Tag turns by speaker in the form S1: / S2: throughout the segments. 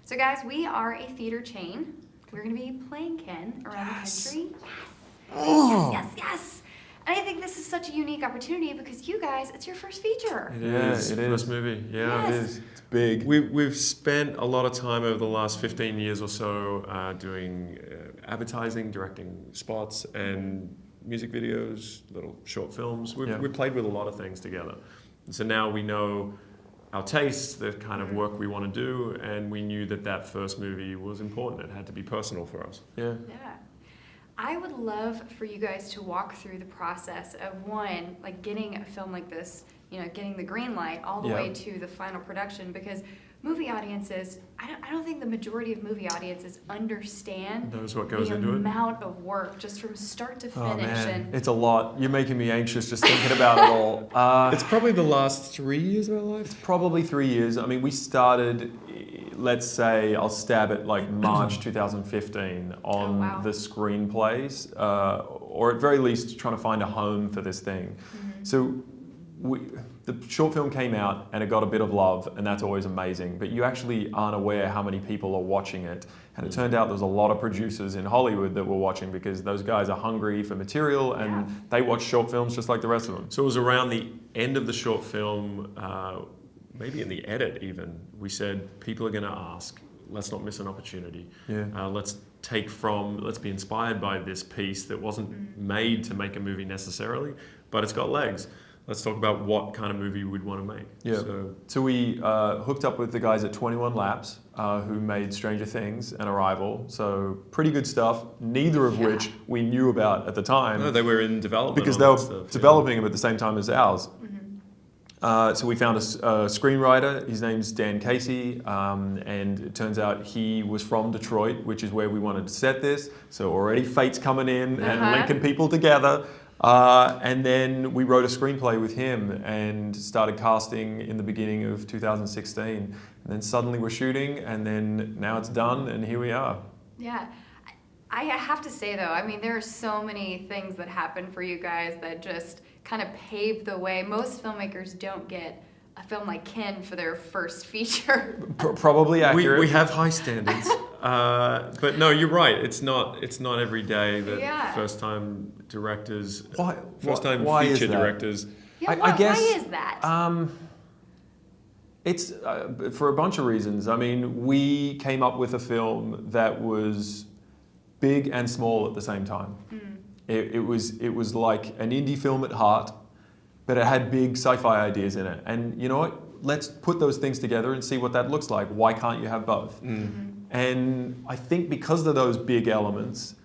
S1: So guys, we are a theater chain. We're going to be playing Ken around the country. Yes. And I think this is such a unique opportunity because you guys, it's your first feature.
S2: It is. First movie. Yeah,
S1: Yes.
S2: it is.
S3: It's big.
S2: We've spent a lot of time over the last 15 years or so doing advertising, directing spots, and music videos, little short films. We've played with a lot of things together. And so now we know our tastes, the kind of work we want to do, and we knew that first movie was important. It had to be personal for us.
S1: Yeah. I would love for you guys to walk through the process of one, like getting a film like this, getting the green light all the way to the final production, because movie audiences, I don't think the majority of movie audiences understand
S2: knows what goes into
S1: the
S2: it.
S1: amount of work just from start to finish.
S3: Oh man,
S1: And
S3: it's a lot. You're making me anxious just thinking about it all.
S2: It's probably the last 3 years of our life.
S3: It's probably 3 years. I mean, we started, let's say, I'll stab it like March 2015 on the screenplays, or at very least trying to find a home for this thing.
S1: Mm-hmm.
S3: So the short film came out and it got a bit of love, and that's always amazing, but you actually aren't aware how many people are watching it. And it turned out there's a lot of producers in Hollywood that were watching because those guys are hungry for material and they watch short films just like the rest of them.
S2: So it was around the end of the short film, maybe in the edit even, we said people are going to ask, let's not miss an opportunity. Let's be inspired by this piece that wasn't made to make a movie necessarily, but it's got legs. Let's talk about what kind of movie we'd want to make.
S3: So we hooked up with the guys at 21 Laps, who made Stranger Things and Arrival. So pretty good stuff, neither of which we knew about at the time.
S2: No, they were in development.
S3: Because they were developing them at the same time as ours. So we found a screenwriter, his name's Dan Casey, and it turns out he was from Detroit, which is where we wanted to set this. So already fate's coming in and linking people together. And then we wrote a screenplay with him and started casting in the beginning of 2016. And then suddenly we're shooting, and then now it's done, and here we are.
S1: Yeah. I have to say, though, I mean, there are so many things that happen for you guys that just kind of pave the way. Most filmmakers don't get a film like Ken for their first feature.
S3: Probably accurate.
S2: We have high standards. But no, you're right. It's not every day that first-time directors, first-time feature directors.
S1: Yeah,
S3: I guess,
S1: why is that?
S3: It's for a bunch of reasons. I mean, we came up with a film that was big and small at the same time. It was like an indie film at heart, but it had big sci-fi ideas in it. And you know what? Let's put those things together and see what that looks like. Why can't you have both? And I think because of those big elements,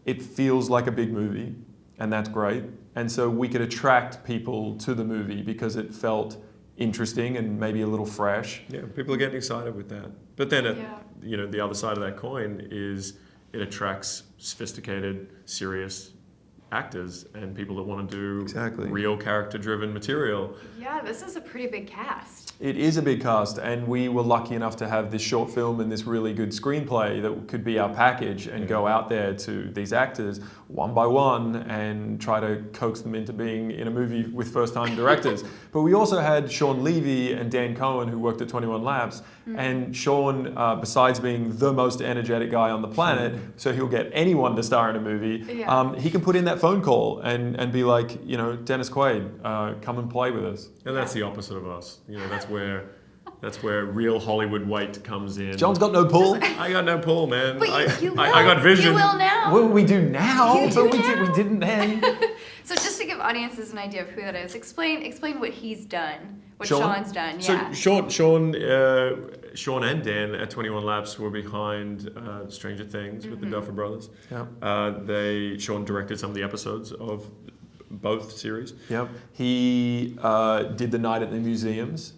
S3: it feels like a big movie, and that's great. And so we could attract people to the movie because it felt interesting and maybe a little fresh.
S2: Yeah, people are getting excited with that. But then, the other side of that coin is it attracts sophisticated, serious actors and people that want to do real character-driven material.
S1: Yeah, this is a pretty big cast.
S3: It is a big cast, and we were lucky enough to have this short film and this really good screenplay that could be our package and go out there to these actors one by one and try to coax them into being in a movie with first-time directors. But we also had Sean Levy and Dan Cohen, who worked at 21 Labs, and Sean, besides being the most energetic guy on the planet, so he'll get anyone to star in a movie, he can put in that phone call and be like, Dennis Quaid, come and play with us.
S2: And that's the opposite of us. That's where real Hollywood weight comes in.
S3: John's got no pull.
S2: I got no pull, man.
S1: But you will.
S2: I got vision.
S1: You will now.
S3: What we do now?
S1: You do
S3: but
S1: now.
S3: we didn't then.
S1: So just to give audiences an idea of who that is, explain what he's done, what
S3: Sean?
S1: Sean's done. Yeah.
S2: So Sean and Dan at 21 Labs were behind Stranger Things with the Duffer Brothers. Sean directed some of the episodes of both series.
S3: Yep. He did The Night at the Museums.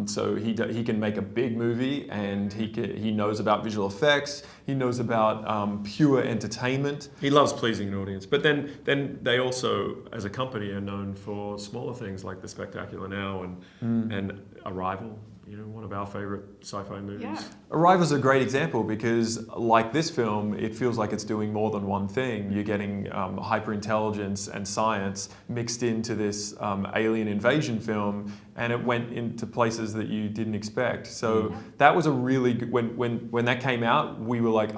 S3: So he can make a big movie, and he knows about visual effects. He knows about pure entertainment.
S2: He loves pleasing an audience. But then they also, as a company, are known for smaller things like The Spectacular Now and Arrival. one of our favorite sci-fi movies.
S1: Yeah.
S3: Arrival's a great example because, like this film, it feels like it's doing more than one thing. You're getting hyper-intelligence and science mixed into this alien invasion film, and it went into places that you didn't expect. So that was a really good... When that came out, we were like,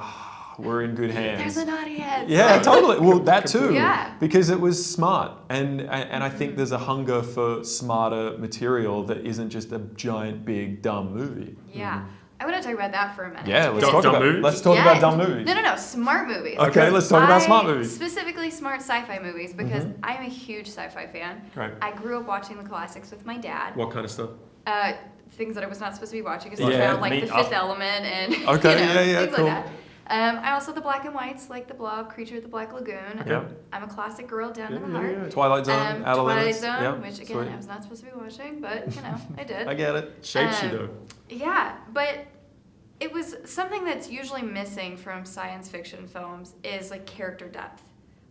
S3: we're in good hands.
S1: There's an audience.
S3: Yeah, totally. Well, that too.
S1: Yeah.
S3: Because it was smart. And I think there's a hunger for smarter material that isn't just a giant, big, dumb movie.
S1: Yeah. I want to talk about that for a minute.
S3: Yeah, let's
S2: Dumb
S3: talk about
S2: movies?
S3: let's talk about dumb movies.
S1: No, smart movies.
S3: Okay, let's talk about smart movies.
S1: Specifically smart sci-fi movies because I'm a huge sci-fi fan.
S2: Right.
S1: I grew up watching the classics with my dad.
S2: What kind of stuff?
S1: Things that I was not supposed to be watching as a
S3: Yeah,
S1: child, like
S3: me-
S1: The Fifth Element and
S3: Okay,
S1: things
S3: cool.
S1: like that. I also the black and whites, like The Blob, Creature of the Black Lagoon.
S3: Yeah.
S1: I'm a classic girl down to the heart.
S3: Twilight Zone, Outer
S1: Twilight
S3: Limits.
S1: Zone,
S3: Yeah,
S1: which again
S3: sweet.
S1: I was not supposed to be watching, but I did.
S3: I get it.
S2: Shapes you though.
S1: Yeah, but it was something that's usually missing from science fiction films is like character depth.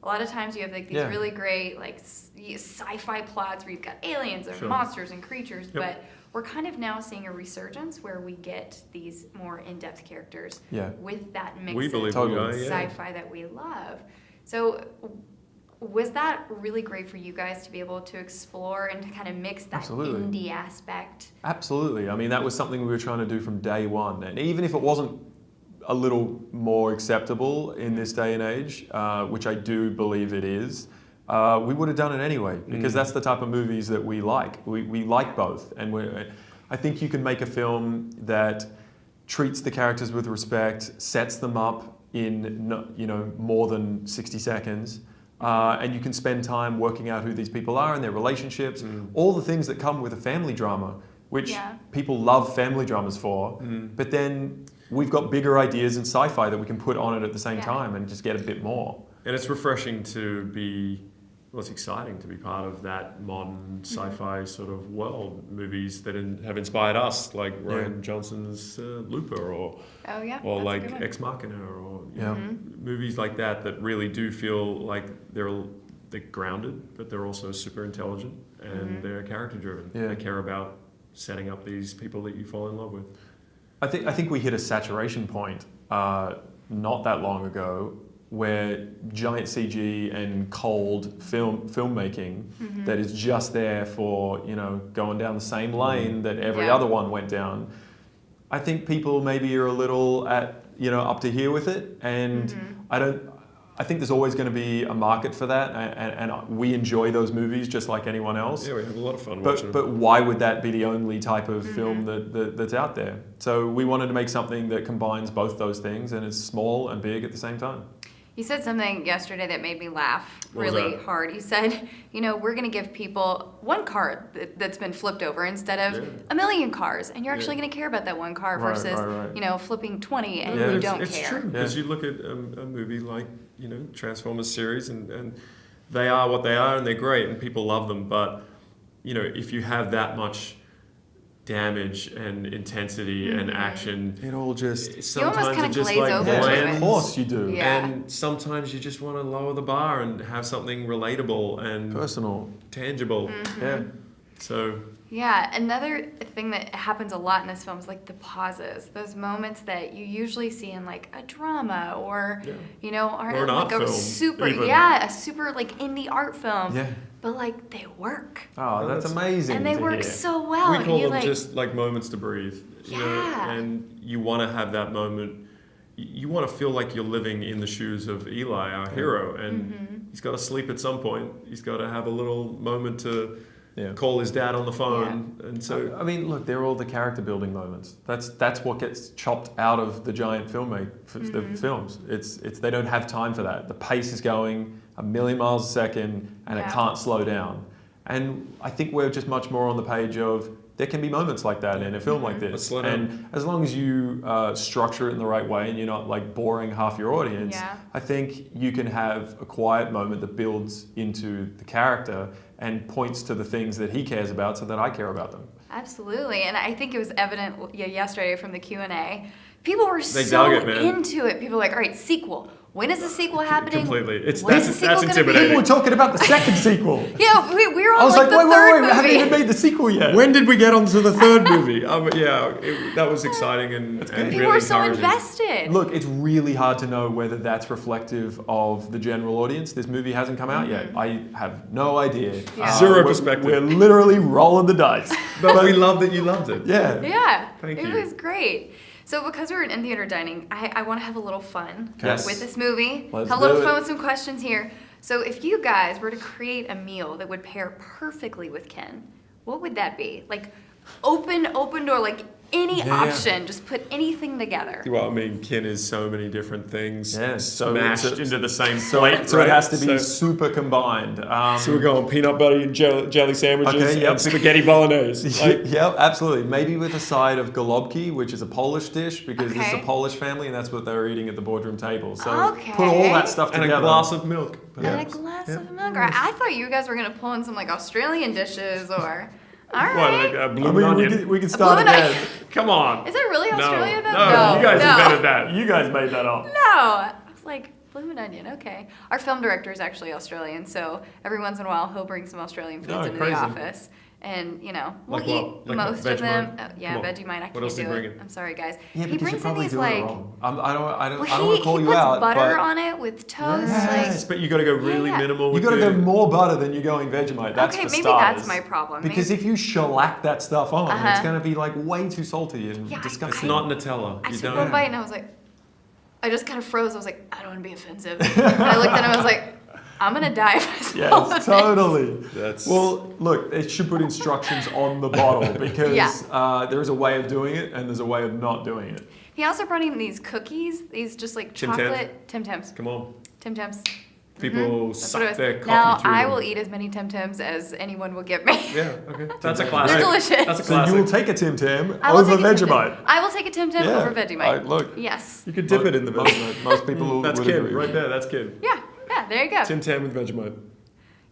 S1: A lot of times you have like these really great like sci-fi plots where you've got aliens or monsters and creatures, but we're kind of now seeing a resurgence where we get these more in-depth characters with that mix of sci-fi that we love. So was that really great for you guys to be able to explore and to kind of mix that indie aspect?
S3: Absolutely. I mean, that was something we were trying to do from day one. And even if it wasn't a little more acceptable in this day and age, which I do believe it is, we would have done it anyway because that's the type of movies that we like. We like both. And I think you can make a film that treats the characters with respect, sets them up in more than 60 seconds, and you can spend time working out who these people are and their relationships, all the things that come with a family drama, which people love family dramas for, but then we've got bigger ideas in sci-fi that we can put on it at the same time and just get a bit more.
S2: And it's refreshing to be, well, it's exciting to be part of that modern sci-fi sort of world. Movies that have inspired us, like Rian Johnson's Looper, or like Ex Machina, or movies like that really do feel like they're grounded, but they're also super intelligent and they're character driven. They care about setting up these people that you fall in love with.
S3: I think we hit a saturation point not that long ago where giant CG and cold filmmaking that is just there for going down the same lane that every other one went down. I think people maybe are a little up to here with it, and I think there's always going to be a market for that, and we enjoy those movies just like anyone else.
S2: Yeah, we have a lot of fun watching them.
S3: But why would that be the only type of film that's out there? So we wanted to make something that combines both those things and is small and big at the same time.
S1: You said something yesterday that made me laugh really hard. You said, we're going to give people one car that's been flipped over instead of a million cars. And you're actually going to care about that one car versus, flipping 20 and you don't care.
S2: It's true, because you look at a movie like, Transformers series and they are what they are and they're great and people love them. But, if you have that much damage and intensity and action,
S3: it all just
S1: you almost kind of glaze over
S3: it. Of course you do.
S2: And sometimes you just want to lower the bar and have something relatable and
S3: personal,
S2: tangible. So
S1: another thing that happens a lot in this film is like the pauses, those moments that you usually see in like a drama or
S2: or an art film,
S1: a super like indie art film. But like they work.
S3: Oh, that's amazing.
S1: And they work so well.
S2: We call them just like moments to breathe. And you want to have that moment. You want to feel like you're living in the shoes of Eli, our hero, and he's got to sleep at some point. He's got to have a little moment to call his dad on the phone. And so
S3: I mean, look, they're all the character building moments. That's what gets chopped out of the giant the films. It's they don't have time for that. The pace is going a million miles a second and it can't slow down. And I think we're just much more on the page of there can be moments like that in a film like this.
S2: Let's slow down.
S3: And as long as you structure it in the right way and you're not like boring half your audience, I think you can have a quiet moment that builds into the character and points to the things that he cares about so that I care about them.
S1: Absolutely. And I think it was evident yesterday from the Q&A People were
S2: They
S1: so
S2: dug it, man.
S1: into it. People were like, all right, sequel. When is the sequel happening?
S2: Completely.
S1: When's
S2: That's
S1: the sequel gonna be?
S2: intimidating.
S3: People were talking about the second sequel.
S1: Yeah, we were on
S3: I was
S1: like
S3: like,
S1: the third
S3: wait, we haven't
S1: movie.
S3: even made the sequel yet.
S2: When did we get onto the third movie? That was exciting and
S1: People
S2: really
S1: were so
S2: encouraging.
S1: invested.
S3: Look, it's really hard to know whether that's reflective of the general audience. This movie hasn't come out yet. I have no idea.
S1: Yeah.
S2: Zero
S3: we're-
S2: perspective.
S3: We're literally rolling the dice.
S2: But we love that you loved it.
S3: Yeah.
S1: Yeah,
S2: Thank
S1: it
S2: you.
S1: was great. So because we're in theater dining, I want to have a little fun
S3: Yes.
S1: with this movie.
S3: Let's
S1: have a little
S3: do
S1: fun
S3: it.
S1: with some questions here. So if you guys were to create a meal that would pair perfectly with Ken, what would that be? Like open door, like any
S3: Yeah.
S1: option, just put anything together.
S2: Well, I mean, Kin is so many different things
S3: Yeah, so
S2: smashed
S3: it's a-
S2: into the same
S3: So,
S2: plate.
S3: so
S2: right?
S3: it has to be
S2: So-
S3: super combined.
S2: So we're going peanut butter and jelly sandwiches
S3: Okay, yep.
S2: and spaghetti bolognese. Like,
S3: Yep, absolutely. Maybe with a side of golobki, which is a Polish dish, because this is a
S1: Okay.
S3: Polish family and that's what they were eating at the boardroom table. So
S1: Okay.
S3: put all that stuff
S2: and
S3: together.
S2: a glass of milk.
S1: And a glass of milk. I thought you guys were gonna pull in some like Australian dishes or. All
S2: What,
S1: right.
S2: like a
S3: I
S2: bloomin'
S3: mean,
S2: onion?
S3: we could start
S1: bloomin'
S3: again.
S2: Come on.
S1: Is it really Australian though?
S2: No, you guys invented that.
S3: You guys made that up.
S1: No, I was like, bloomin' onion, okay. Our film director is actually Australian, so every once in a while he'll bring some Australian foods
S3: Oh,
S1: into
S3: crazy.
S1: the office. And, you know, we'll
S2: Like
S1: eat
S2: what? Like
S1: most
S2: what?
S1: of them.
S2: Vegemite?
S1: Yeah,
S2: Come on.
S1: Vegemite, I
S2: What
S1: can't
S2: else
S1: do
S2: you
S1: it.
S2: bringing?
S1: I'm sorry, guys.
S3: Yeah,
S1: He
S3: because
S1: brings
S3: you're
S1: in
S3: probably
S1: these
S3: doing it
S1: like,
S3: wrong. I don't
S1: well,
S3: want to call
S1: he
S3: you
S1: puts
S3: out,
S1: butter
S3: but
S1: on it with toast.
S2: Yes, but you got to go really
S1: Yeah.
S2: minimal
S3: you
S2: with
S3: got to
S2: the...
S3: go more butter than you're going Vegemite. That's
S1: Okay,
S3: for
S1: maybe
S3: starters.
S1: that's my problem.
S3: Because
S1: Maybe-
S3: if you shellac that stuff on,
S1: Uh-huh.
S3: it's going to be like way too salty and
S1: Yeah, I-
S2: It's
S3: disgusting.
S2: not Nutella.
S1: I
S2: You
S1: took
S2: don't...
S1: one bite and I was like, I just kind of froze. I was like, I don't want to be offensive. And I looked at him and I was like, I'm going to die if I swallow
S3: Yes,
S1: this.
S3: totally.
S2: That's...
S3: Well, look, it should put instructions on the bottle because
S1: Yeah.
S3: there is a way of doing it and there's a way of not doing it.
S1: He also brought in these cookies, these just like
S2: Tim Tams?
S1: chocolate Tim Tams.
S2: Come on.
S1: Tim Tams.
S2: People
S1: That's
S2: suck
S1: what it was.
S2: their coffee
S1: Now
S2: through
S1: I
S2: them.
S1: will eat as many Tim Tams as anyone will give me.
S2: Yeah, okay. That's a
S3: They're
S2: classic.
S1: delicious.
S2: That's a
S3: So
S2: classic.
S3: you will take a Tim Tam
S1: I will
S3: over
S1: take a Tim Tam.
S3: Vegemite.
S1: I will take a Tim Tam
S3: Yeah.
S1: over Vegemite.
S3: Look,
S1: Yes.
S2: You could dip it in the Vegemite.
S3: most people
S2: That's
S3: would
S2: kid,
S3: agree.
S2: right there. That's kid.
S1: Yeah. Yeah. There you go.
S2: Tim Tam with Vegemite.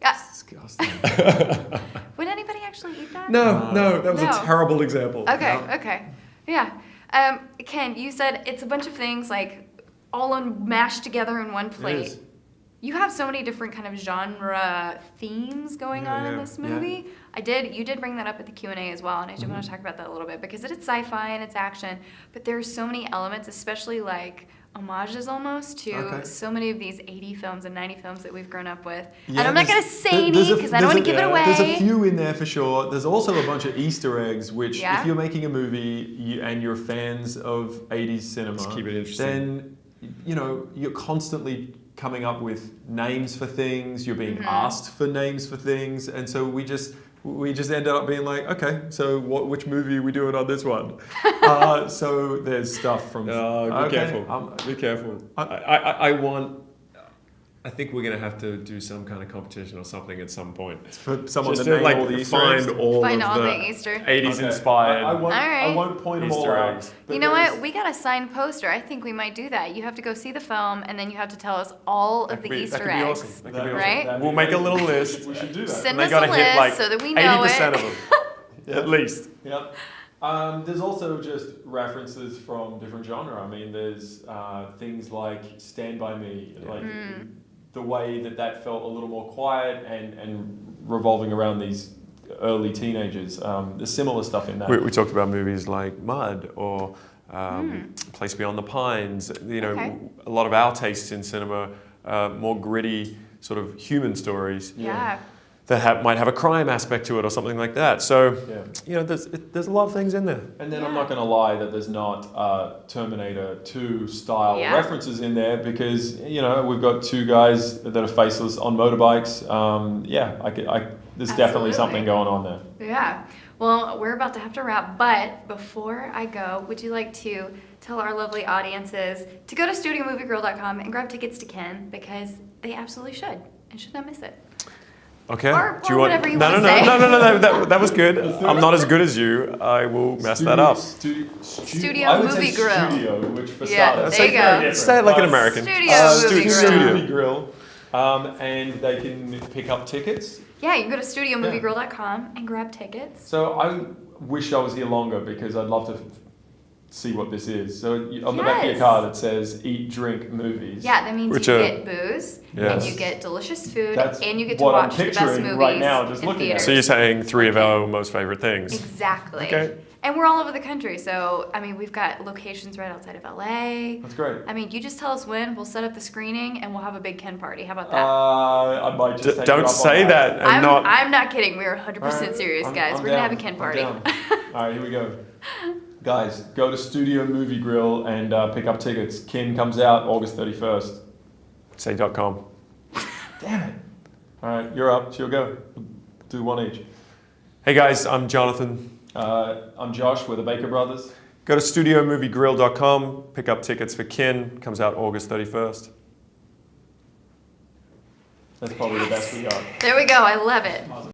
S1: Yeah.
S3: Disgusting.
S1: Would anybody actually eat that?
S2: No, that was
S1: No.
S2: a terrible example.
S1: Okay.
S3: No.
S1: Okay. Yeah. Ken, you said it's a bunch of things like all mashed together in one plate.
S2: is.
S1: You have so many different kind of genre themes going
S2: Yeah,
S1: on in
S2: yeah,
S1: this
S3: yeah.
S1: movie. You did bring that up at the Q&A as well, and I do want to talk about that a little bit because it is sci-fi and it's action, but there's so many elements, especially like homages almost to
S3: Okay.
S1: so many of these 80 films and 90 films that we've grown up with.
S3: Yeah,
S1: and I'm not going to
S3: there's-
S1: say any
S3: there's a-
S1: because I don't want to
S3: there's
S1: give
S3: a-
S1: it away.
S3: There's a few in there for sure. There's also a bunch of Easter eggs, which
S1: Yeah.
S3: if you're making a movie and you're fans of 80s cinema,
S2: Let's keep it interesting.
S3: then you're constantly coming up with names for things. You're being
S1: Mm-hmm.
S3: asked for names for things, and so we just ended up being like, okay, so which movie are we doing on this one? So there's stuff from.
S2: Be
S3: okay,
S2: careful. Be careful. I think we're gonna have to do some kind of competition or something at some point.
S3: for someone
S2: Just
S3: to
S2: to
S3: name
S2: like
S3: all the Easter
S2: find
S3: eggs.
S2: all
S1: Find
S2: of
S1: all
S2: the
S1: the Easter.
S2: 80s
S3: Okay.
S2: inspired.
S3: I won't,
S1: All right.
S3: I won't point them all
S2: Easter
S3: out.
S2: eggs.
S3: but
S1: You know
S3: there's-
S1: what? We got a signed poster. I think we might do that. You have to go see the film, and then you have to tell us all of the
S2: that
S1: Easter
S2: could be
S1: eggs.
S2: awesome. That could be awesome.
S1: Right?
S3: that'd
S2: We'll
S3: be
S2: make a
S3: amazing.
S2: little list.
S3: We should do that.
S1: Send
S2: And they
S1: us a
S2: gotta hit
S1: list
S2: like
S1: so that we know
S2: 80%
S1: it.
S2: of them, at least.
S3: Yep. There's also just references from different genre. I mean, there's things like Stand By Me, like the way that felt a little more quiet and revolving around these early teenagers. There's similar stuff in that.
S2: We talked about movies like Mud or Place Beyond the Pines. You know,
S1: Okay.
S2: a lot of our tastes in cinema, more gritty sort of human stories
S1: Yeah.
S2: that might have a crime aspect to it or something like that. So,
S3: Yeah.
S2: you know, there's a lot of things in there.
S3: And then I'm
S1: Yeah.
S3: not going to lie that there's not Terminator 2 style
S1: Yeah.
S3: references in there because, we've got two guys that are faceless on motorbikes. There's definitely
S1: Absolutely.
S3: something going on there.
S1: Yeah. Well, we're about to have to wrap, but before I go, would you like to tell our lovely audiences to go to studiomoviegirl.com and grab tickets to Ken because they absolutely should and should not miss it.
S2: Okay.
S1: Or
S2: Do you want?
S1: whatever you
S2: no,
S1: wanna
S2: no,
S1: say.
S2: no, no, no, no, no. That was good. I'm not as good as you. I will mess that up.
S1: Studio
S3: I would
S1: Movie
S3: say
S1: Grill.
S3: Studio, which for
S1: Yeah,
S3: starters.
S1: there you
S3: Very
S1: go.
S3: different.
S2: Say it like an American.
S1: Studio Movie Grill.
S3: Studio Movie Grill. And they can pick up tickets.
S1: Yeah, you can go to studiomoviegirl.com and grab tickets.
S3: So I wish I was here longer because I'd love to see what this is. So on the back of your
S1: Yes.
S3: card it says "Eat, Drink, Movies."
S1: Yeah, that means
S2: Which
S1: you
S2: are-
S1: get booze, and you get delicious food,
S3: That's
S1: and you get to
S3: what I'm
S1: watch the best
S3: picturing
S1: movies
S3: right now, just
S1: in
S3: looking at
S1: theaters.
S3: it.
S2: So you're saying 3 of our most favorite things.
S1: Exactly.
S2: Okay.
S1: And we're all over the country, so I mean, we've got locations right outside of LA.
S3: That's great.
S1: I mean, you just tell us when, we'll set up the screening, and we'll have a big Ken party. How about that?
S3: I might just take you
S2: Don't
S3: up on
S2: say that and
S1: I'm not kidding. We're 100% serious,
S3: I'm-
S1: guys.
S3: I'm
S1: We're gonna
S3: down.
S1: have a Ken
S3: I'm
S1: party.
S3: down. All right, here we go. Guys, go to Studio Movie Grill and pick up tickets. Kin comes out August 31st.
S2: Say.com.
S3: Damn it. All right, you're up. She'll go. Do one each.
S2: Hey guys, I'm Jonathan.
S3: I'm Josh. We're the Baker Brothers.
S2: Go to studiomoviegrill.com, pick up tickets for Kin, comes out August 31st.
S3: That's probably the best we got.
S1: There we go. I love it.